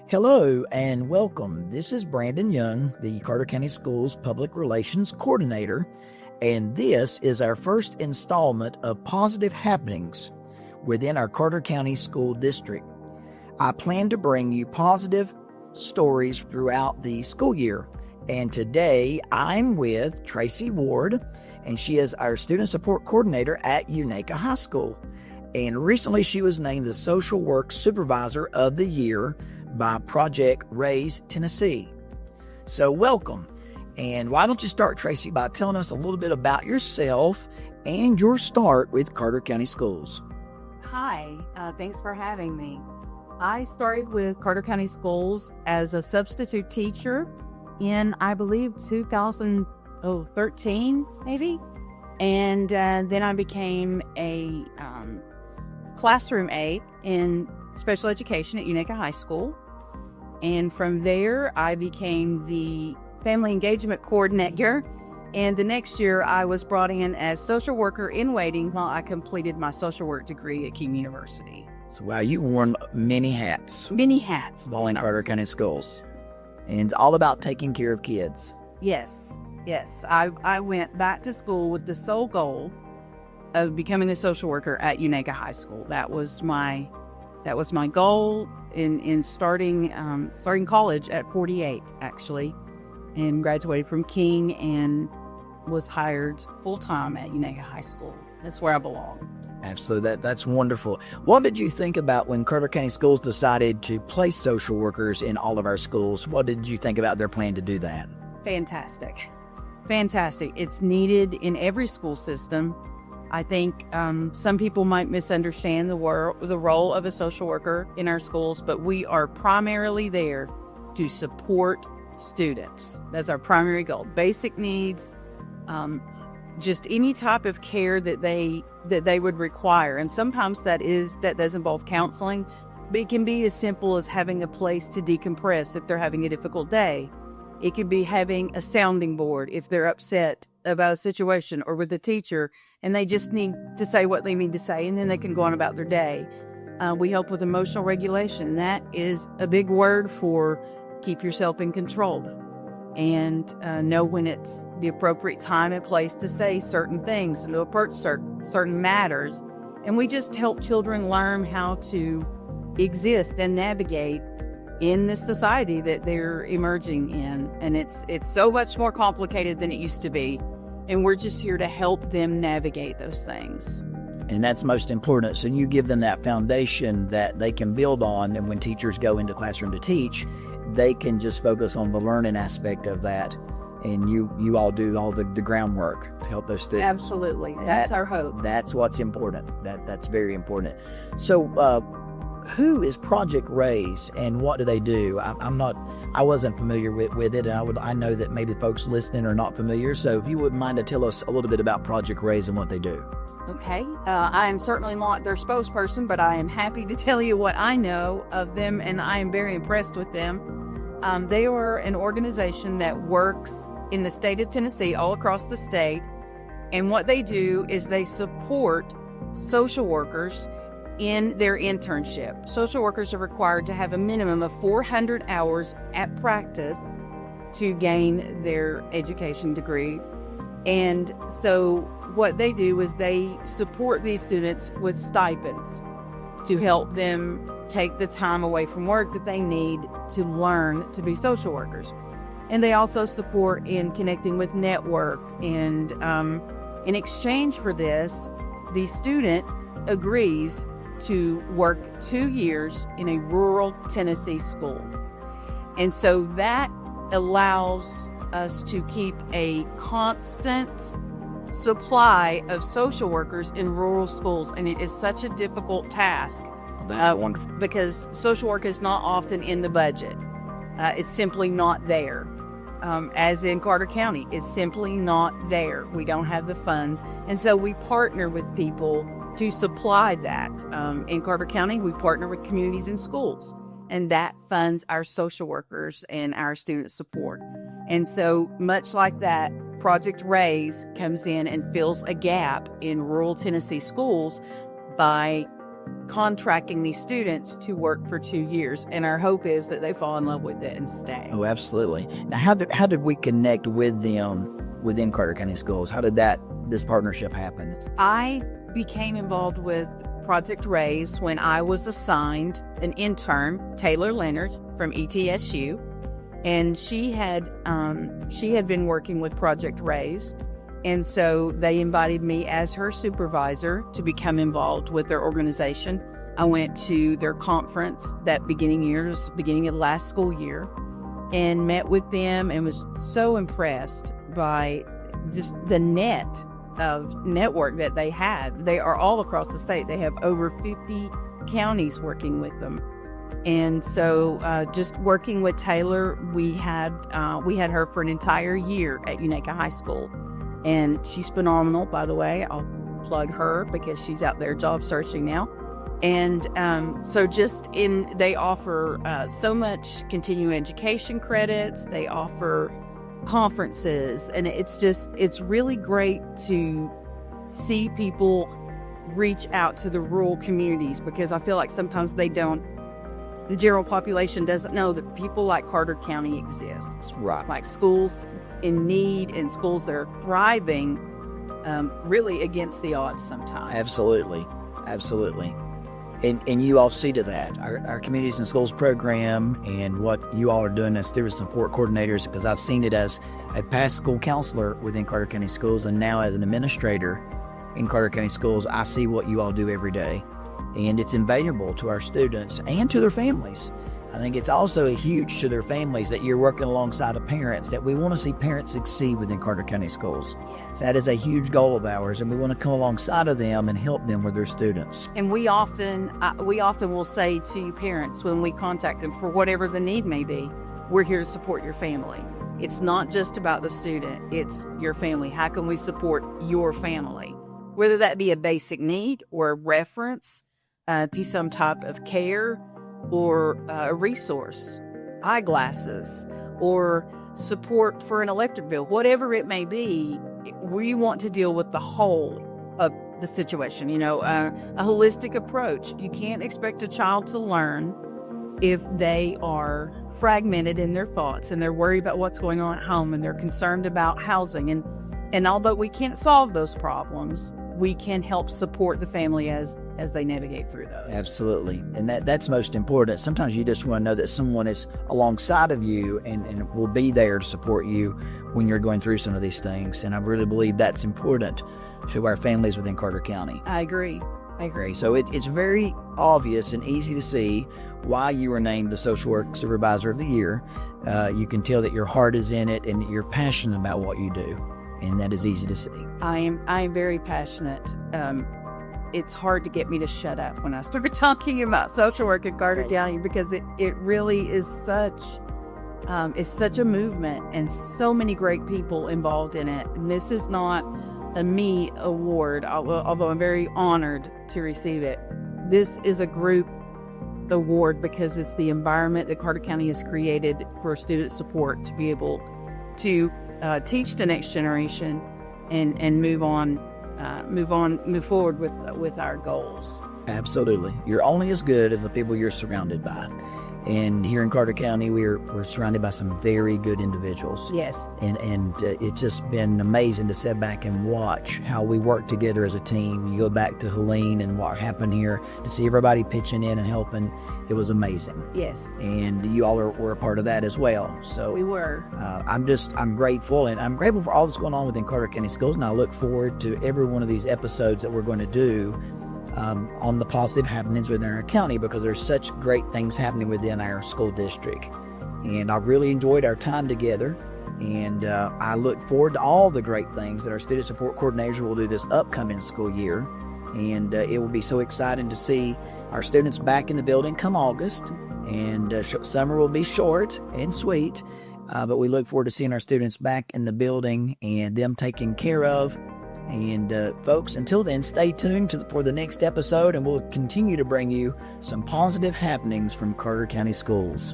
Hello and welcome. This is Brandon Young, the Carter County Schools Public Relations Coordinator, and this is our first installment of Positive Happenings within our Carter County School District. I plan to bring you positive stories throughout the school year, and today I'm with Traci Ward, and she is our Student Support Coordinator at Unaka High School. And recently she was named the Social Work Supervisor of the Year by Project Raise Tennessee. So welcome. And why don't you start, Traci, by telling us a little bit about yourself and your start with Carter County Schools. Hi, thanks for having me. I started with Carter County Schools as a substitute teacher in, I believe, 2013, maybe. And then I became a classroom aide in special education at Unaka High School. And from there, I became the family engagement coordinator. And the next year, I was brought in as social worker in waiting while I completed my social work degree at King University. So, wow, you worn many hats. Many hats. While in Carter County Schools. And it's all about taking care of kids. Yes. I went back to school with the sole goal of becoming a social worker at Unaka High School. That was my goal in starting college at 48, actually, and graduated from King and was hired full-time at Unaka High School. That's where I belong. Absolutely. That's wonderful. What did you think about when Carter County Schools decided to place social workers in all of our schools? What did you think about their plan to do that? Fantastic. It's needed in every school system. I think some people might misunderstand the role of a social worker in our schools, but we are primarily there to support students. That's our primary goal. Basic needs, just any type of care that they would require. And sometimes that does involve counseling, but it can be as simple as having a place to decompress if they're having a difficult day. It could be having a sounding board if they're upset about a situation or with a teacher and they just need to say what they need to say and then they can go on about their day. We help with emotional regulation. That is a big word for keep yourself in control and know when it's the appropriate time and place to say certain things and to approach certain matters. And we just help children learn how to exist and navigate in this society that they're emerging in. And it's so much more complicated than it used to be. And we're just here to help them navigate those things. And that's most important. So you give them that foundation that they can build on. And when teachers go into classroom to teach, they can just focus on the learning aspect of that. And you all do all the groundwork to help those students. Absolutely. That's our hope. That's what's important. That's very important. So, who is Project Raise and what do they do? I wasn't familiar with it, and I know that maybe folks listening are not familiar. So if you wouldn't mind to tell us a little bit about Project Raise and what they do. Okay. I am certainly not their spokesperson, but I am happy to tell you what I know of them, and I am very impressed with them. They are an organization that works in the state of Tennessee, all across the state, and what they do is they support social workers in their internship. Social workers are required to have a minimum of 400 hours at practice to gain their education degree. And so what they do is they support these students with stipends to help them take the time away from work that they need to learn to be social workers. And they also support in connecting with network. And in exchange for this, the student agrees to work 2 years in a rural Tennessee school. And so that allows us to keep a constant supply of social workers in rural schools. And it is such a difficult task. That's wonderful. Because social work is not often in the budget. It's simply not there. As in Carter County, it's simply not there. We don't have the funds. And so we partner with people to supply that. In Carter County, we partner with communities and schools, and that funds our social workers and our student support. And so much like that, Project Raise comes in and fills a gap in rural Tennessee schools by contracting these students to work for 2 years, and our hope is that they fall in love with it and stay. Oh, absolutely. Now, how did we connect with them within Carter County Schools? How did this partnership happen? I became involved with Project Raise when I was assigned an intern, Taylor Leonard from ETSU, and she had been working with Project Raise, and so they invited me as her supervisor to become involved with their organization. I went to their conference that beginning of last school year, and met with them and was so impressed by just the network that they had. They are all across the state. They have over 50 counties working with them. And so just working with Taylor, we had her for an entire year at Unaka High School. And she's phenomenal, by the way. I'll plug her because she's out there job searching now. And so they offer so much continuing education credits. They offer conferences, and it's really great to see people reach out to the rural communities, because I feel like sometimes the general population doesn't know that people like Carter County exists. Right. Like schools in need and schools that are thriving, really against the odds sometimes. Absolutely. And you all see to that. Our Communities and Schools program and what you all are doing as student support coordinators, because I've seen it as a past school counselor within Carter County Schools, and now as an administrator in Carter County Schools, I see what you all do every day. And it's invaluable to our students and to their families. I think it's also huge to their families that you're working alongside of parents, that we want to see parents succeed within Carter County Schools. Yes. That is a huge goal of ours, and we want to come alongside of them and help them with their students. And we often will say to parents when we contact them, for whatever the need may be, we're here to support your family. It's not just about the student, it's your family. How can we support your family? Whether that be a basic need or a reference to some type of care, or a resource, eyeglasses, or support for an electric bill, whatever it may be, we want to deal with the whole of the situation, a holistic approach. You can't expect a child to learn if they are fragmented in their thoughts and they're worried about what's going on at home and they're concerned about housing. And although we can't solve those problems, we can help support the family as they navigate through those. Absolutely. And that's most important. Sometimes you just want to know that someone is alongside of you and will be there to support you when you're going through some of these things. And I really believe that's important to our families within Carter County. I agree. So it's very obvious and easy to see why you were named the Social Work Supervisor of the Year. You can tell that your heart is in it and you're passionate about what you do. And that is easy to see. I am very passionate. It's hard to get me to shut up when I start talking about social work in Carter County, because it really is such a movement and so many great people involved in it. And this is not a me award, although I'm very honored to receive it. This is a group award because it's the environment that Carter County has created for student support to be able to teach the next generation and move forward with our goals. Absolutely. You're only as good as the people you're surrounded by. And here in Carter County, we're surrounded by some very good individuals. Yes. And it's just been amazing to sit back and watch how we work together as a team. You go back to Helene and what happened here, to see everybody pitching in and helping. It was amazing. Yes. And you all were a part of that as well. So we were. I'm grateful, and I'm grateful for all that's going on within Carter County Schools. And I look forward to every one of these episodes that we're going to do on the positive happenings within our county, because there's such great things happening within our school district. And I've really enjoyed our time together, and I look forward to all the great things that our student support coordinators will do this upcoming school year. And it will be so exciting to see our students back in the building come August, and summer will be short and sweet, but we look forward to seeing our students back in the building and them taken care of. And folks, until then, stay tuned for the next episode, and we'll continue to bring you some positive happenings from Carter County Schools.